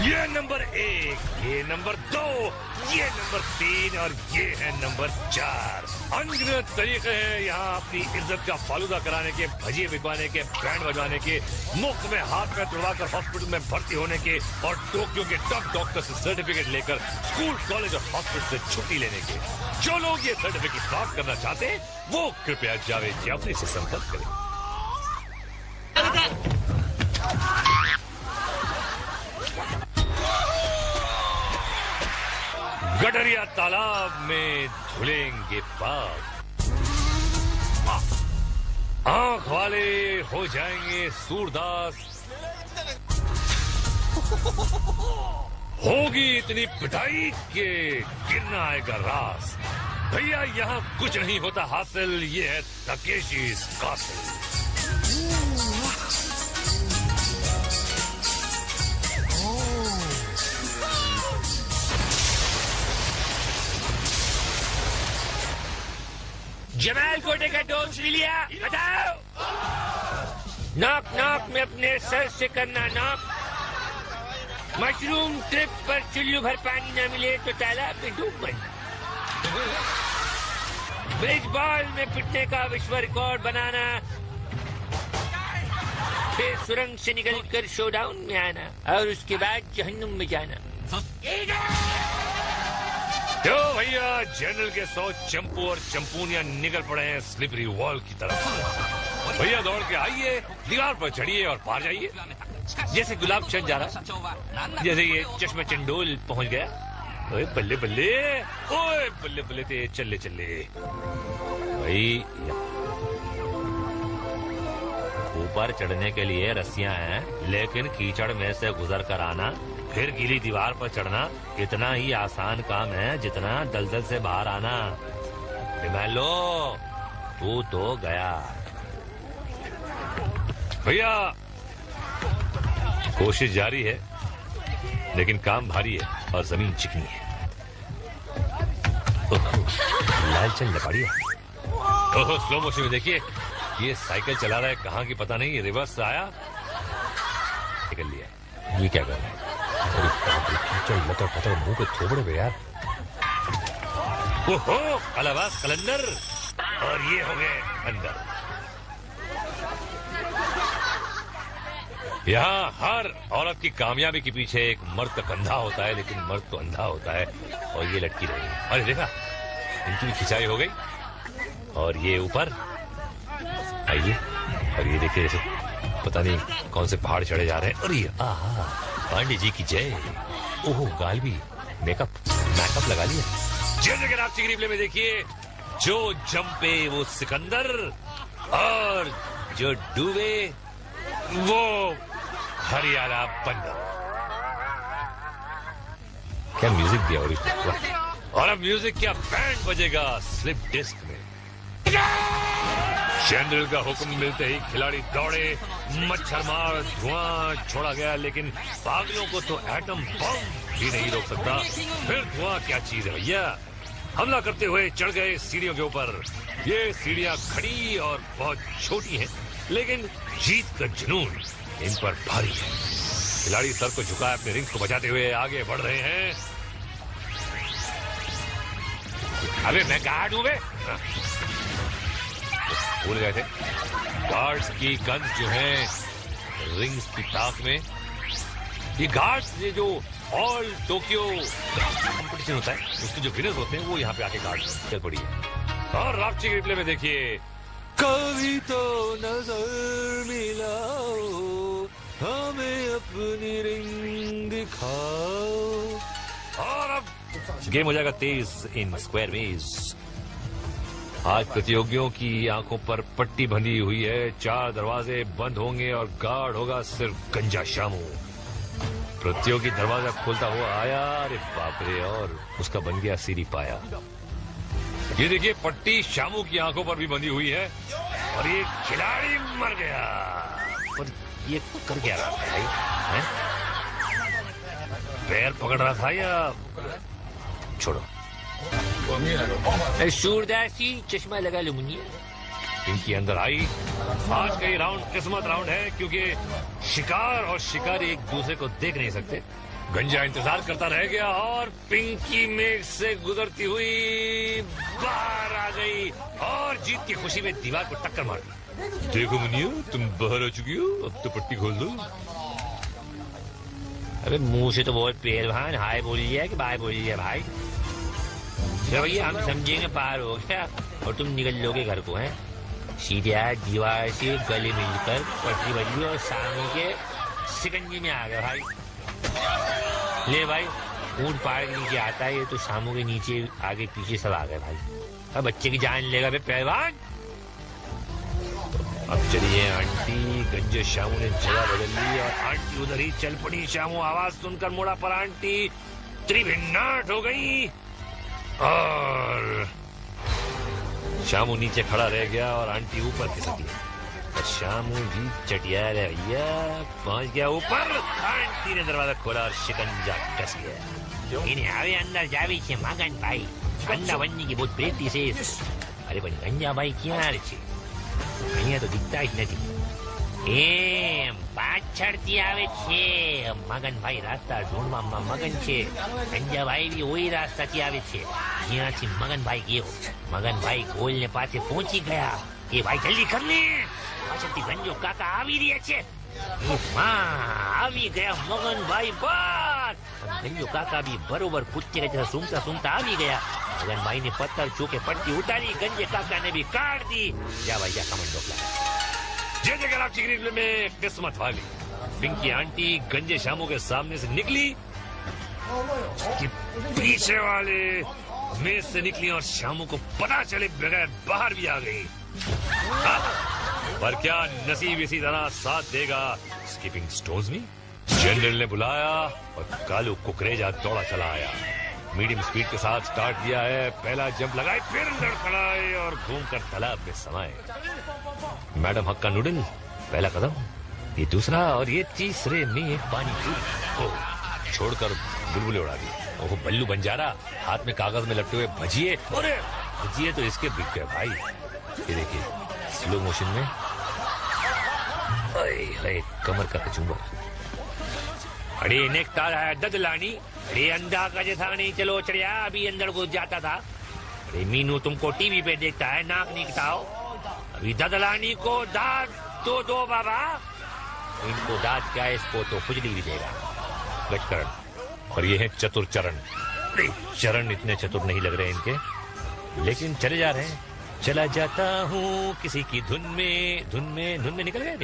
ये नंबर 1, ये नंबर 2, ये नंबर 3 और ये है नंबर 4। अनगिनत तरीके हैं यहाँ अपनी इज्जत का फालूदा कराने के, भजिए बिकवाने के, बैंड बजवाने के, मुफ्त में हाथ में तुड़वाकर हॉस्पिटल में भर्ती होने के और टोक्यो के टॉप डॉक्टर से सर्टिफिकेट लेकर स्कूल, कॉलेज और हॉस्पिटल से छुट्टी लेने के। जो लोग ये सर्टिफिकेट प्राप्त करना चाहते हैं वो कृपया जावेद जाफरी से संपर्क करें। गडरिया तालाब में धुलेंगे पाप, आंख वाले हो जाएंगे सूरदास, होगी इतनी पिटाई के गिरना आएगा रास। भैया यहाँ कुछ नहीं होता हासिल, ये है तकेशी's कासिल। जमाल कोटे का डोज ले लिया, बताओ। नॉक नॉक में अपने सर से करना नॉक। मशरूम ट्रिप पर चुल्लू भर पानी न मिले तो तालाब में डूब मरना। ब्रिज बॉल में पिटने का विश्व रिकॉर्ड बनाना, फिर सुरंग से निकलकर शोडाउन में आना और उसके बाद जहन्नुम में जाना। तो भैया जनरल के 100 चंपू और चंपूनियां निकल पड़े हैं स्लिपरी वॉल की तरफ। भैया दौड़ के आइए, दीवार पर चढ़िए और पार जाइए। जैसे गुलाब चंद जा रहा, जैसे ये चश्मे चंडोल पहुंच गया। ओए बल्ले बल्ले, ओए बल्ले बल्ले ते चले चले। भाई ऊपर चढ़ने के लिए रस्सियां हैं, लेकिन कीचड़ में से गुजर कर आना फिर गीली दीवार पर चढ़ना इतना ही आसान काम है जितना दलदल से बाहर आना। लो तू तो गया। भैया कोशिश जारी है, लेकिन काम भारी है और जमीन चिकनी है। लालचंद लपड़िया। ओहो स्लो मोशन में देखिए, ये साइकिल चला रहा है कहाँ की पता नहीं, रिवर्स आया निकल लिया। ये क्या कर रहा है? चल लतर पतर मुंह पे थोबड़े पे यार। ओहो अलावास कलंदर, और ये हो गए अंदर। यहाँ हर औरत की कामयाबी के पीछे एक मर्द का कंधा होता है, लेकिन मर्द तो अंधा होता है और ये लटकी रही है। अरे देखा, इनकी भी खिंचाई हो गई और ये ऊपर आइए। और ये देखिए जैसे पता नहीं कौन से पहाड़ चढ़े जा रहे हैं। अरे आहा, पांडे जी की जय। ओहो गाल भी मेकअप लगा लिया। जैसे कि आप चिकरी प्ले में देखिए, जो जंपे वो सिकंदर और जो डूबे वो हरियाणा बंदर। क्या म्यूजिक दिया और अब म्यूजिक क्या बैंड बजेगा स्लिप डिस्क में। जनरल का हुक्म मिलते ही खिलाड़ी दौड़े, मच्छर मार धुआं छोड़ा गया, लेकिन पागलों को तो एटम बम भी नहीं रोक सकता। फिर धुआं क्या चीज है भैया। हमला करते हुए चढ़ गए सीढ़ियों के ऊपर। ये सीढ़ियां खड़ी और बहुत छोटी हैं, लेकिन जीत का जुनून इन पर भारी है। खिलाड़ी सर को झुकाए अपने रिंग्स को बचाते हुए आगे बढ़ रहे हैं। अबे मैं कहाँ डूबे? भूल गए थे। गार्ड्स की गन्स जो हैं रिंग्स की ताक में। ये गार्ड्स, ये जो ऑल टोक्यो कंपटीशन होता है उसके जो विनर्स होते हैं वो यहाँ पे आके गार्ड्स चल पड़ी है। और रापची के रिप्ले में देखिए, कभी तो नजर मिलाओ, हमें अपनी रिंग दिखाओ। और अब गेम हो जाएगा तेज इन स्क्वायर वेज। आज प्रतियोगियों की आंखों पर पट्टी बंधी हुई है, 4 दरवाजे बंद होंगे और गार्ड होगा सिर्फ गंजा शामू। प्रतियोगी दरवाजा खोलता हुआ आया, अरे बाप रे, और उसका बन गया सीढ़ी पाया। ये देखिए पट्टी शामू की आंखों पर भी बंधी हुई है और ये खिलाड़ी मर गया। और ये कर क्या रहा था भाई? पैर पकड़ रहा था या छोड़ो। सूरदासी चश्मा लगा लो मुनिया। इनकी अंदर आई। आज का ये राउंड किस्मत राउंड है, क्योंकि शिकार और शिकारी एक दूसरे को देख नहीं सकते। गंजा इंतजार करता रह गया और पिंकी मेघ से गुजरती हुई बाहर आ गई और जीत की खुशी में दीवार को टक्कर मार दी। देखो मुनिया, तुम बाहर आ चुकी हो, अब तो पट्टी खोल दो। अबे मुंह से तो बहुत पहलवान हाय बोल लिया कि बाय बोल लिया भाई। चलो भैया हम समझेंगे पार हो गया और तुम निकल लोगे घर को। हैं सीधे दीवार से गले मिलकर पटरी बजी और सामने के सिकंजी में आ गया भाई। ले भाई, ऊंट पहाड़ के नीचे आता है, ये तो शामों के नीचे आगे पीछे सब आ गए भाई। अब बच्चे की जान लेगा बे पहलवान। अब चलिए आंटी। गंजे शामू ने जगह बदल ली और आंटी उधर ही चल पड़ी। शामू आवाज सुनकर मुड़ा पर आंटी त्रिभिन्नाट हो गई और शामू नीचे खड़ा रह गया और आंटी ऊपर खिसक गई। शामू भी चटिया भैया पहुंच गया ऊपर। आंटी ने दरवाजा खोला और शिकंजा कस गया। इन्हें आवे अंदर जावी छे मगन भाई, अंदर बनने की बहुत प्रेक्टिस है। अरे पण गंजा भाई ક્યાં છે? અહીંયા તો દિખતા જ નથી। એમ પાછળથી આવે છે મગન ભાઈ, રાસ્તા ઢૂંઢવામાં મગન છે। ગંજા ભાઈ બી ઓઈ રાસ્તાથી આવે છે જ્યાંથી મગન ભાઈ ગયો। મગન ભાઈ ગોલને પાસે પહોંચી ગયા। એ ભાઈ જલ્દી કર ને, પાછળથી ગંજો કાકા આવી રહ્યા છે। એ માં આવી ગયા મગન ભાઈ બહાર। ગંજો કાકા બી બરોબર કૂદતી રહેતા સૂંઘતા સૂંઘતા આવી ગયા। मगन भाई ने पत्थर चूके पट्टी उतारी, गंजे काका ने भी काट दी। जा भाई जा कमेंट जय जय आप चिकनी में किस्मत वाली पिंकी आंटी गंजे शामू के सामने से निकली कि पीछे वाले मेज से निकली और शामू को पता चले बगैर बाहर भी आ गई। पर क्या नसीब इसी तरह साथ देगा स्कीपिंग स्टोन्स में। जनरल ने बुलाया और कालू कुकरेजा दौड़ा चला आया। मीडियम स्पीड के साथ स्टार्ट दिया है। पहला जंप लगाए, फिर लड़खड़ाए और घूमकर तालाब में समाये। मैडम हक्का नूडल पहला कदम, ये दूसरा और ये तीसरे में पानी को छोड़कर बुलबुले उड़ा दी। ओह बल्लू बंजारा हाथ में कागज में लपटे हुए भजिए। अरे भजिए तो इसके बिक गए भाई। ये देखिए स्लो मोशन में कमर का कचूमर। अरे नेकता है ददलानी, अरे अंधा का जैसा नहीं चलो चढ़िया अभी अंदर घुस जाता था। अरे मीनू तुमको टीवी पे देखता है, नाक निकता हो। अभी ददलानी को दाद तो दो बाबा। इनको दाद क्या है, इसको तो खुजली भी देगा। गजकरण और ये है चतुर चरण। चरण इतने चतुर नहीं लग रहे इनके, लेकिन चले जा रहे हैं। चला जाता हूँ किसी की धुन में निकल गए।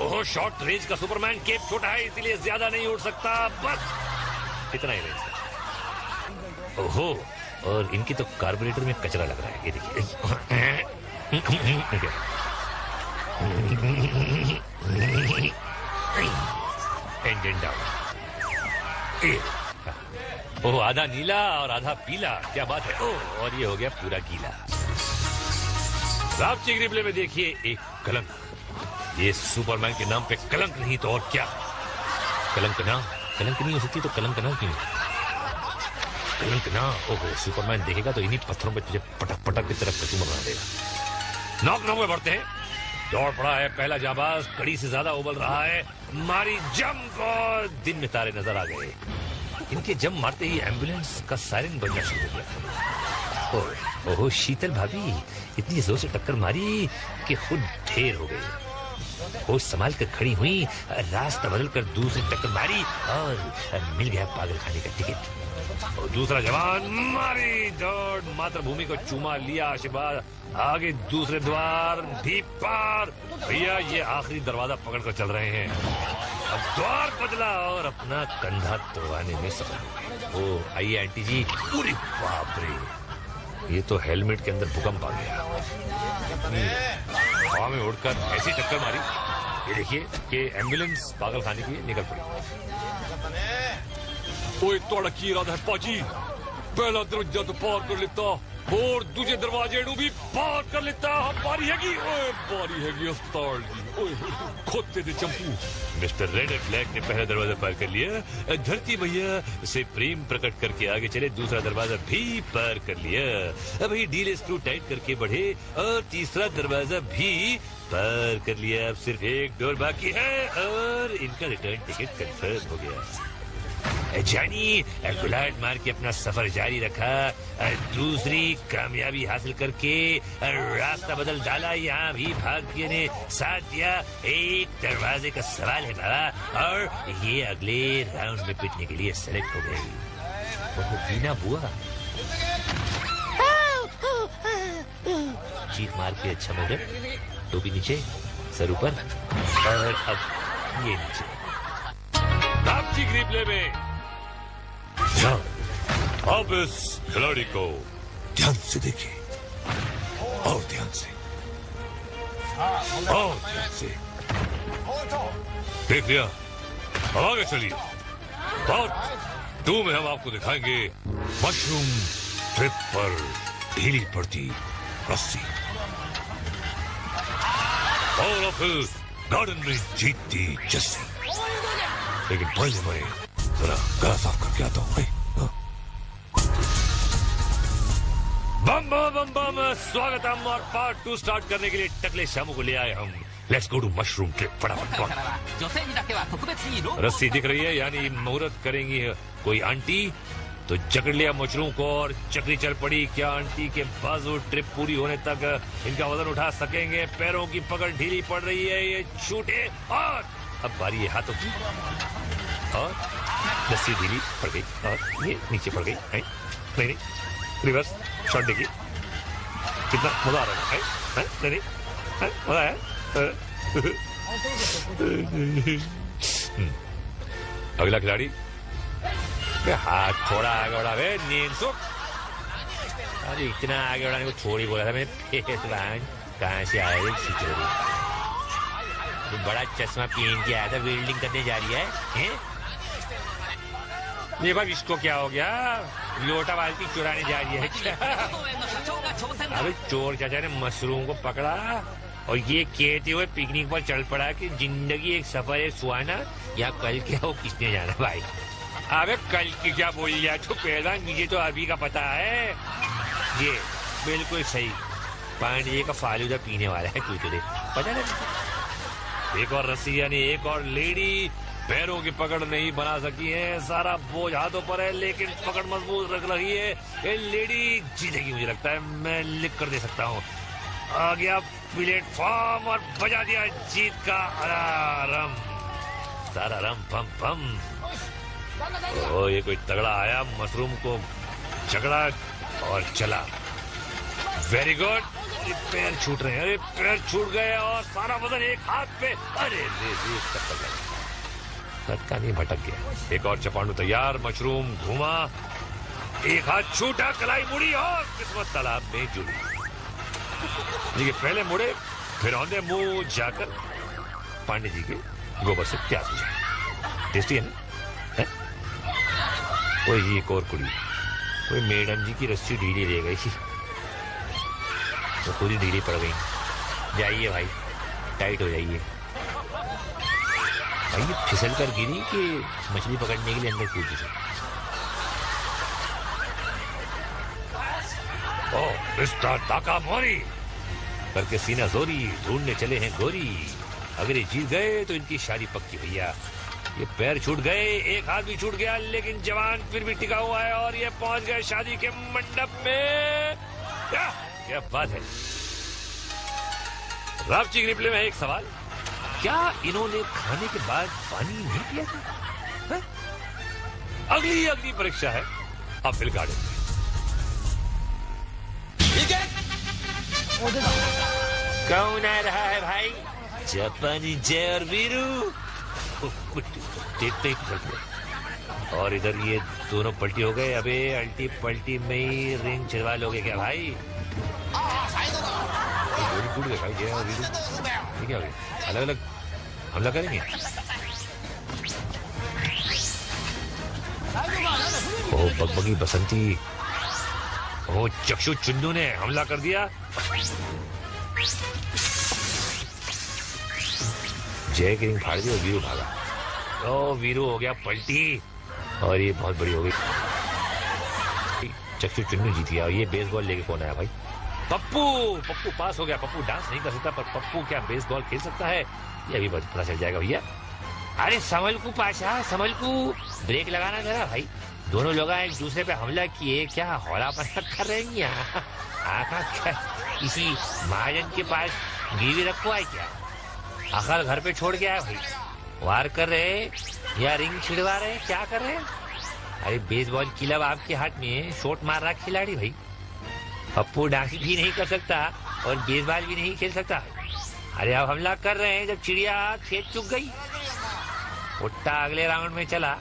ओहो शॉर्ट रेंज का सुपरमैन, केप छोटा है इसीलिए ज्यादा नहीं उड़ सकता, बस इतना ही रेंज। ओहो और इनकी तो कार्बोरेटर में कचरा लग रहा है, ये देखिए। Engine down. ओह आधा नीला और आधा पीला, क्या बात है। ओह और ये हो गया पूरा गीला। आप चिकनी प्ले में देखिए एक कलंक। ये सुपरमैन के नाम पे कलंक नहीं तो और क्या। कलंक नहीं हो सकती तो कलंक ना क्यों? कलंक ना। ओहो सुपरमैन देखेगा तो इन्हीं पत्थरों पे तुझे पटक पटक की तरफ कचूमर बना देगा। नॉक में बढ़ते हैं। दौड़ पड़ा है पहला जाबाज, कड़ी से ज्यादा उबल रहा है। मारी जंप और दिन में तारे नजर आ गए। इनके जंप मारते ही एम्बुलेंस का सायरन बजना शुरू हो गया। ओहो शीतल भाभी इतनी जोर से टक्कर मारी कि खुद ढेर हो गई। होश संभाल कर खड़ी हुई, रास्ता बदल कर दूसरी टक्कर मारी और मिल गया पागल खाने का टिकट। और दूसरा जवान मारी दौड़, मातृभूमि को चूमा लिया आशीर्वाद। आगे दूसरे द्वार भी पार। भैया ये आखिरी दरवाजा पकड़ कर चल रहे हैं। अब द्वार बदला और अपना कंधा तोड़वाने में सफल। ओ आइए आंटी जी। पूरी बाप रे, ये तो हेलमेट के अंदर भूकंप आ गया। हवा में उड़कर ऐसी टक्कर मारी, ये देखिए कि एम्बुलेंस पागल खाने की निकल पड़ी। ओए तोड़ा की इरादा है पाजी? पहला दरवाजा तो पार कर लेता और दूसरे दरवाजे भी पार कर लेता। बारी हैगी अस्पताल की। ओए खोते दे चंपू। मिस्टर रेड एंड ब्लैक ने पहला दरवाजा पार कर लिया। धरती भैया से प्रेम प्रकट करके आगे चले, दूसरा दरवाजा भी पार कर लिया। अब ये डील स्क्रू टाइट करके बढ़े और तीसरा दरवाजा भी पार कर लिया। अब सिर्फ एक डोर बाकी है और इनका रिटर्न टिकट कंफर्म हो गया। जानी गुलाट मार के अपना सफर जारी रखा, दूसरी कामयाबी हासिल करके रास्ता बदल डाला, यहाँ भी भाग्य ने साथ दिया। एक दरवाजे का सवाल है बाबा, और ये अगले राउंड में पिटने के लिए सेलेक्ट हो गई। वो बीना बुआ चीख मार के अच्छा मगर, टोपी नीचे, सर ऊपर, और अब ये नीचे। रापची के रिप्ले में अब इस खिलाड़ी को ध्यान से देखिए, और ध्यान से, और ध्यान से। देख लिया, अब आगे चलिए। पार्ट 2 में हम आपको दिखाएंगे मशरूम ट्रिप पर ढीली पड़ती रस्सी, और फिर गार्डन में जीतती जस्सी। लेकिन पहले मैं जरा गला साफ करके आता हूँ। बम बम बम बम, स्वागत है। और पार्ट 2 स्टार्ट करने के लिए टकले शामू को ले आए हम। Let's go to mushroom trip. फटाफट। रस्सी दिख रही है, यानी मुहूर्त करेंगी कोई आंटी, तो जकड़ लिया मशरूम को और चक्री चल पड़ी। क्या आंटी के बाजू ट्रिप पूरी होने तक इनका वजन उठा सकेंगे? पैरों की पकड़ ढीली पड़ रही है, ये छूटे, और अब बारी है हाथों की, और रस्सी ढीली पड़ गई और ये नीचे पड़ गई। नहीं नहीं, रिवर्स शॉट देखिए, कितना मजा आ रहा है। नहीं मजा आया। अगला खिलाड़ी, हाथ थोड़ा आगे बढ़ा, नींद सो। अरे इतना आगे बढ़ाने को थोड़ी बोला था मैंने। कहाँ से आया ये सिचुएशन? बड़ा चश्मा पहन के आया था, वेल्डिंग करने जा रही है? ये भाई इसको क्या हो गया? लोटा बाल्टी चुराने जा रही है क्या? अबे चोर चाचा ने मशरूम को पकड़ा और ये कहते हुए पिकनिक पर चल पड़ा कि जिंदगी एक सफर है सुहाना, या कल क्या हो किसने जाना भाई। अबे कल की क्या बोली जाए तो पहला, मुझे तो अभी का पता है। ये बिल्कुल सही, पांडे का फालूदा पीने वाला है कुछ पता नहीं। एक और रस्सी, यानी एक और लेडी पैरों की पकड़ नहीं बना सकी है। सारा बोझ हाथों पर है, लेकिन पकड़ मजबूत रख रही है। ये लेडी जीतेगी मुझे लगता है, मैं लिख कर दे सकता हूँ। आ गया प्लेटफॉर्म और बजा दिया जीत का अलार्म। सारा रम पम पम। ओ ये कोई तगड़ा आया, मशरूम को झगड़ा और चला। Very good. पैर छूट रहे हैं, अरे पैर छूट गए और सारा वजन एक हाथ पे। अरे लटका नहीं, भटक गया। एक और चपांडू तैयार, मशरूम घुमा, एक हाथ छूटा, कलाई मुड़ी और किस्मत तालाब में जुड़ी। देखिए पहले मुड़े, फिर औंधे मुंह जाकर पांडे जी के गोबर से प्यास हो जाए। टेस्टी है ना? कोई एक और कुड़ी, कोई मैडम जी की रस्सी ढीली रह गई थी, तो पूरी ढीली पड़ गई। जाइए भाई, टाइट हो जाइए भाई। ये फिसल कर गिरी कि मछली पकड़ने के लिए अंदर कूदी थी। ओ मिस्टर ताकामोरी करके सीना जोरी, ढूंढने चले हैं गोरी। अगर ये जीत गए तो इनकी शादी पक्की भैया। ये पैर छूट गए, एक हाथ भी छूट गया, लेकिन जवान फिर भी टिका हुआ है और ये पहुंच गए शादी के मंडप में। क्या बात है। रापची रिप्ले में एक सवाल, क्या इन्होंने खाने के बाद पानी नहीं पिया था? अगली परीक्षा है अपील गार्डन में। कौन आ रहा है भाई? जापानी जय और वीरू। देखते ही फिसल गए और इधर ये दोनों पलटी हो गए। अबे अल्टी पलटी में ही रिंग छिड़वा लोगे क्या भाई? टूट गए भाई जय और वीरू। ये क्या हो गया? अलग अलग हमला करेंगे? ओ बगबगी बसंती, ओ चक्षु चुन्नू ने हमला कर दिया। जय की रिंग फाड़ दी और वीरू भागा। ओ वीरू हो गया पलटी और ये बहुत बड़ी हो गई। चक्षु चुन्नू जीत गया और ये बेसबॉल लेके कौन आया भाई? पप्पू। पप्पू पास हो गया। पप्पू डांस नहीं कर सकता पर पप्पू क्या बेसबॉल खेल सकता है? ये अभी पता चल जाएगा भैया। अरे संभल पाशा संभल, ब्रेक लगाना जरा भाई। दोनों लोग एक दूसरे पे हमला किए, क्या हौलापन कर रहे हैं यहाँ? आखा किसी महाजन के पास गिरवी रखो है क्या? आखिर घर पे छोड़ के आया भाई। वार कर रहे या रिंग छिड़वा रहे, क्या कर रहे? अरे बेसबॉल क्लब आपके हाथ में, शॉट मार रहा खिलाड़ी भाई। पप्पू डांस भी नहीं कर सकता और बेसबॉल भी नहीं खेल सकता। अरे अब हमला कर रहे हैं जब चिड़िया खेत चुग गई। उट्टा अगले राउंड में चला,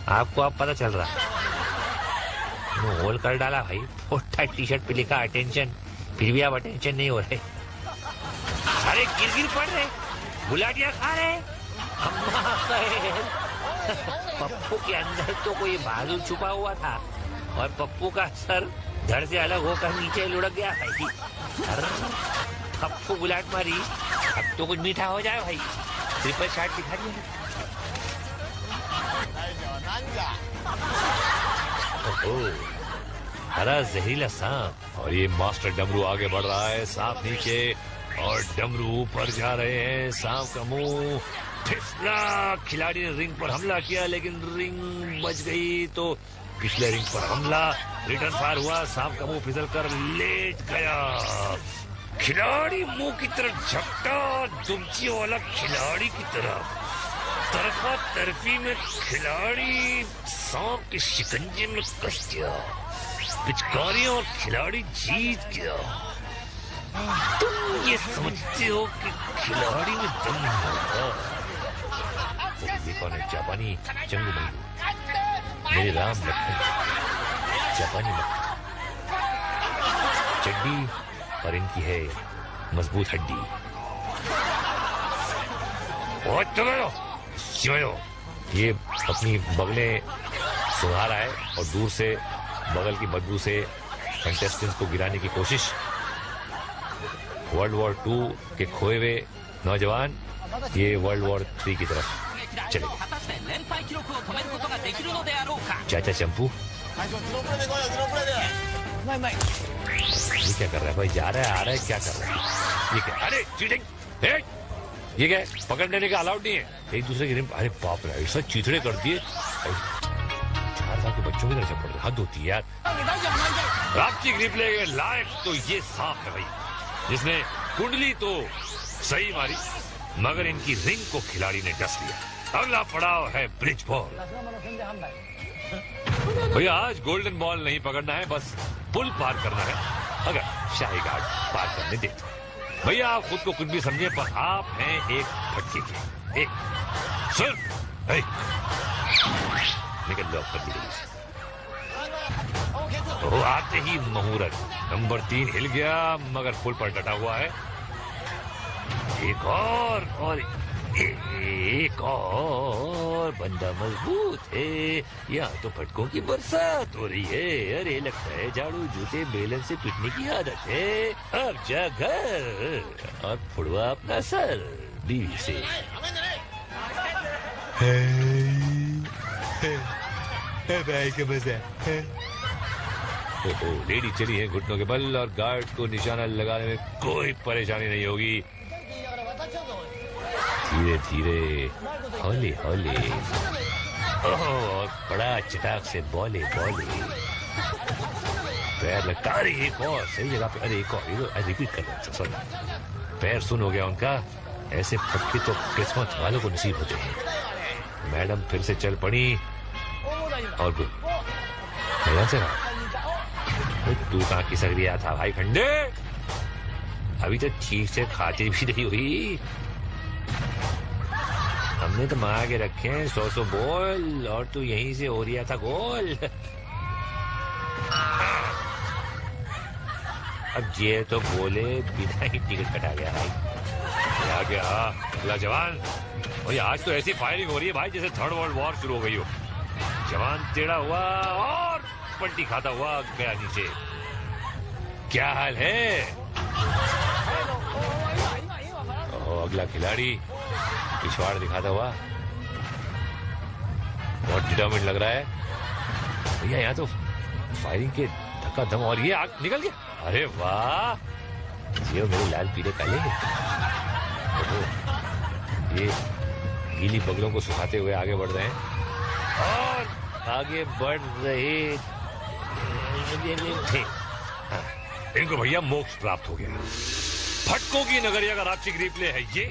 आपको अब पता चल रहा। होल कर डाला भाई। उट्टा टी शर्ट पे लिखा अटेंशन, फिर भी आप अटेंशन नहीं हो रहे। अरे गिर पड़ रहे, गुलाटियां खा रहे। पप्पू के अंदर तो कोई बहादुर छुपा हुआ था और पप्पू का सर धड़ से अलग होकर नीचे लुढ़क गया भाई। पप्पू गुलाट मारी, अब तो कुछ मीठा हो जाए भाई। ट्रिपल शॉट दिखा दिया। हरा जहरीला सांप, और ये मास्टर डमरू आगे बढ़ रहा है। सांप नीचे और डमरू ऊपर जा रहे हैं। सांप का मुंह फिसला। खिलाड़ी ने रिंग पर हमला किया लेकिन रिंग बच गई, तो पिछले रिंग पर हमला, रिटर्न फायर हुआ। सांप का मुंह फिसल कर लेट गया। खिलाड़ी मुंह की तरफ झपटा, दुमचियों वाला खिलाड़ी की तरफ। तरफा तरफी में खिलाड़ी सांप के शिकंजे में कस गया। पिचकारियों और खिलाड़ी जीत गया। तुम ये समझते हो कि खिलाड़ी में दम नहीं होता? ये कौन है? जापानी चंगू मंगू, मेरे राम लखन, जापानी मक्खन। चड्डी और इनकी है मजबूत हड्डी। और चलो ये अपनी बगलें सुंघा रहा है और दूर से बगल की बदबू से कंटेस्टेंट्स को गिराने की कोशिश। वर्ल्ड वॉर 2 के खोए हुए नौजवान ये वर्ल्ड वॉर 3 की तरफ चले गए। चाचा चंपू ये क्या कर रहा है भाई? जा रहा है, आ रहा है, क्या कर रहा है ये? क्या? अरे चीटिंग! ये क्या पकड़ने का अलाउड नहीं है। एक दूसरे की रिम, अरे बाप रे, ऐसा चीथड़े कर दिए। 4 साल के बच्चों की तरह से पड़ रहे, हद होती है यार। आपकी रिप्ले के लायक तो ये सांप है भाई, जिसने कुंडली तो सही मारी मगर इनकी रिंग को खिलाड़ी ने डस लिया। अगला पड़ाव है ब्रिज बॉल। भैया आज गोल्डन बॉल नहीं पकड़ना है, बस पुल पार करना है। अगर शाही घाट पार करने देते भैया, आप खुद को कुछ भी समझे पर आप हैं एक फटके के, एक सिर्फ एक। निकल लो पति। तो आते ही मुहूर्त नंबर 3 हिल गया मगर पुल पर डटा हुआ है। एक और एक और बंदा मजबूत है। यहाँ तो फटकों की बरसात हो रही है। अरे लगता है झाड़ू जूते बेलन से पीटने की आदत है। अब जा घर और फुड़वा अपना सर बीवी से। भाई का मजा। ओहो, लेडी चली है घुटनों के बल और गार्ड को निशाना लगाने में कोई परेशानी नहीं होगी। धीरे धीरे, हौले हौले, और बड़ा चटाक से बोले पैर लगता। अरे एक और सही जगह पे, अरे एक और रिपीट कर रहा हूँ, सॉरी। पैर सुन हो गया उनका। ऐसे फटके तो किस्मत वालों को नसीब होते हैं। मैडम फिर से चल पड़ी और मैडम से तू कहाँ खिसक रिया था भाई खंडे? अभी तो ठीक से खाते भी नहीं हुई। हमने तो मांगा के रखे हैं 100 बॉल और तू यहीं से हो रिया था गोल। अब ये तो बोले बिना ही टिकट कटा गया भाई। क्या गया अगला जवान? भाई आज तो ऐसी फायरिंग हो रही है भाई जैसे 3rd वर्ल्ड वॉर शुरू हो गई हो। जवान टेढ़ा हुआ और पलटी खाता हुआ गया नीचे। क्या हाल है? अगला खिलाड़ी पिछवाड़ दिखाता हुआ बहुत डिटर्मिन्ड लग रहा है भैया। यहाँ तो फायरिंग के धक्का धम और ये आग निकल गया। अरे वाह, ये मेरे लाल पीले काले। गीली बगलों को सुखाते हुए आगे बढ़ रहे हैं और आगे बढ़ रहे थे। हाँ, इनको भैया मोक्ष प्राप्त हो गया। फटकों की नगरिया का राक्षिक रिप्ले है ये।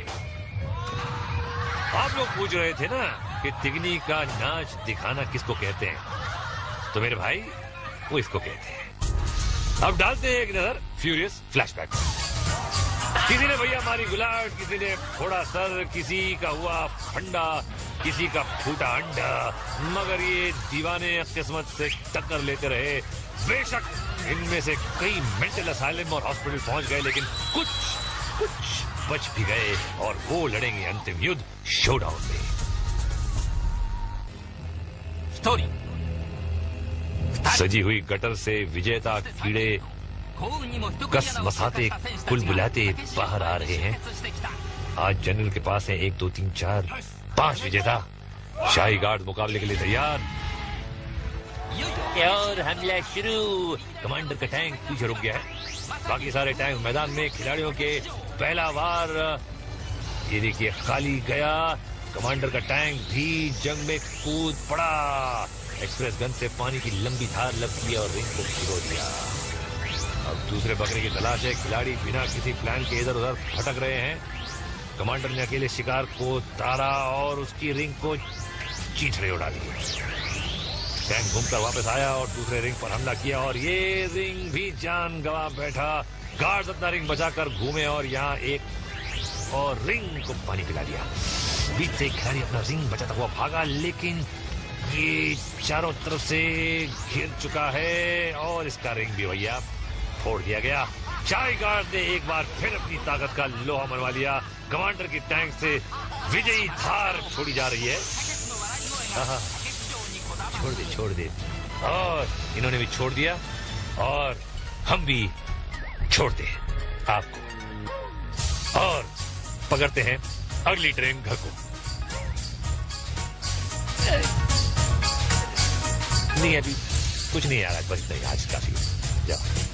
आप लोग पूछ रहे थे ना कि तिगनी का नाच दिखाना किसको कहते हैं, तो मेरे भाई वो इसको कहते हैं। अब डालते हैं एक नजर फ्यूरियस फ्लैशबैक। किसी ने भैया मारी गुलाट, किसी ने फोड़ा सर, किसी का हुआ फंडा, किसी का फूटा अंडा, मगर ये दीवाने किस्मत से टक्कर लेते रहे। बेशक इनमें से कई मेंटल असाइलम और हॉस्पिटल पहुंच गए, लेकिन कुछ बच भी गए और वो लड़ेंगे अंतिम युद्ध शोडाउन में। स्टोरी। सजी हुई गटर से विजेता कीड़े कस मसाते कुलबुलाते बाहर आ रहे हैं। आज जनरल के पास है 1 2 3 4 5 विजेता। शाही गार्ड मुकाबले के लिए तैयार और हमला शुरू। कमांडर का टैंक पीछे रुक गया है, बाकी सारे टैंक मैदान में। खिलाड़ियों के पहला वार ये देखिए खाली गया। कमांडर का टैंक भी जंग में कूद पड़ा। एक्सप्रेस गन से पानी की लंबी धार लगती है और रिंग को भिगो दिया। अब दूसरे बकरे की तलाश है। खिलाड़ी बिना किसी प्लान के इधर उधर भटक रहे हैं। कमांडर ने अकेले शिकार को ताड़ा और उसकी रिंग को चींथड़े उड़ा दिए। टैंक घूमकर वापस आया और दूसरे रिंग पर हमला किया और ये रिंग भी जान गंवा बैठा। गार्ड्स अपना रिंग बचाकर घूमे और यहाँ एक और रिंग को पानी पिला दिया। बीच से खिलाड़ी अपना रिंग बचाता हुआ भागा, लेकिन ये चारों तरफ से घिर चुका है और इसका रिंग भी भैया फोड़ दिया गया। शाही गार्ड ने एक बार फिर अपनी ताकत का लोहा मनवा लिया। कमांडर की टैंक से विजयी धार छोड़ी जा रही है। छोड़ दे और इन्होंने भी छोड़ दिया और हम भी छोड़ दे आपको और पकड़ते हैं अगली ट्रेन घर को। नहीं अभी कुछ नहीं आ रहा, बस नहीं, आज काफी जाओ।